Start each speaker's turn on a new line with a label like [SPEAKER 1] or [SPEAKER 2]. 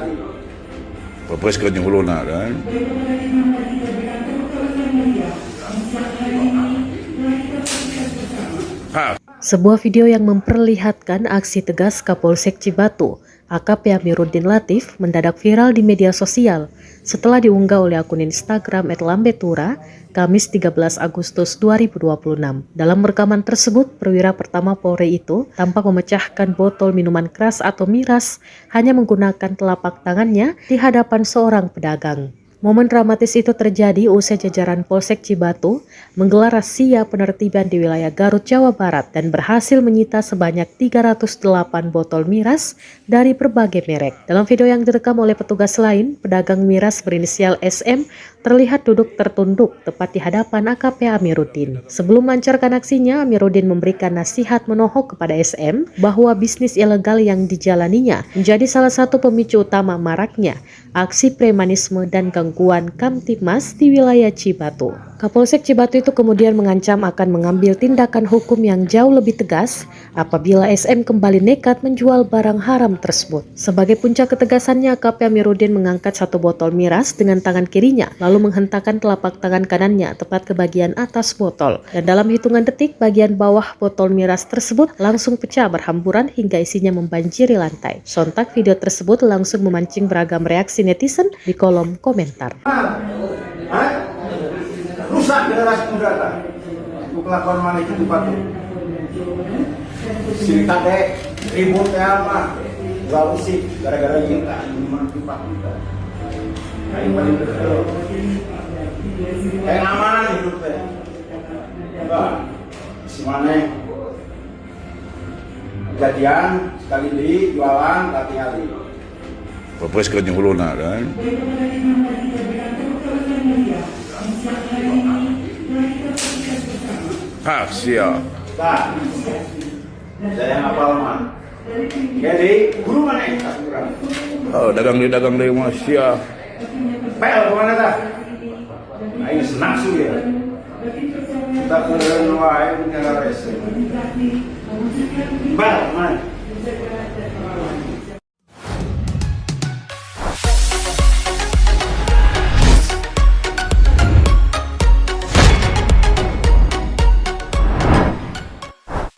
[SPEAKER 1] tingali.
[SPEAKER 2] Papres ka yung huluna kan? Ha.
[SPEAKER 3] Sebuah video yang memperlihatkan aksi tegas Kapolsek Cibatu, AKP Amiruddin Latif, mendadak viral di media sosial setelah diunggah oleh akun Instagram @lambetura, Kamis 13 Agustus 2026. Dalam rekaman tersebut, perwira pertama Polri itu tampak memecahkan botol minuman keras atau miras hanya menggunakan telapak tangannya di hadapan seorang pedagang. Momen dramatis itu terjadi usai jajaran Polsek Cibatu menggelar razia penertiban di wilayah Garut, Jawa Barat dan berhasil menyita sebanyak 308 botol miras dari berbagai merek. Dalam video yang direkam oleh petugas lain, pedagang miras berinisial SM terlihat duduk tertunduk tepat di hadapan AKP Amiruddin. Sebelum melancarkan aksinya, Amiruddin memberikan nasihat menohok kepada SM bahwa bisnis ilegal yang dijalaninya menjadi salah satu pemicu utama maraknya aksi premanisme dan gangguan Kamtibmas di wilayah Cibatu. Kapolsek Cibatu itu kemudian mengancam akan mengambil tindakan hukum yang jauh lebih tegas apabila SM kembali nekat menjual barang haram tersebut. Sebagai puncak ketegasannya, AKP Amiruddin mengangkat satu botol miras dengan tangan kirinya, lalu menghentakkan telapak tangan kanannya tepat ke bagian atas botol. Dan dalam hitungan detik, bagian bawah botol miras tersebut langsung pecah berhamburan hingga isinya membanjiri lantai. Sontak video tersebut langsung memancing beragam reaksi netizen di kolom komentar.
[SPEAKER 1] Rusak generasi muda kan? Itu kelakuan mana itu Batu? Sini tadi ributnya apa? Gak usik gara-gara ini kan minuman pipa kita. Kayak paling betul. Kayak amanan hidup teh. Enggak. Si mana? Kejadian sekali beli jualan lagi kali.
[SPEAKER 2] Papres ka yung huluna kan? Ha, siya.
[SPEAKER 1] Nah, saya hafal mah. Jadi guru mana yang tak kurang?
[SPEAKER 2] Oh, dagang di mas siya.
[SPEAKER 1] Pel kemana dah? Ayo senang sih ya. Kita kurang wae punya rese. Pel mana?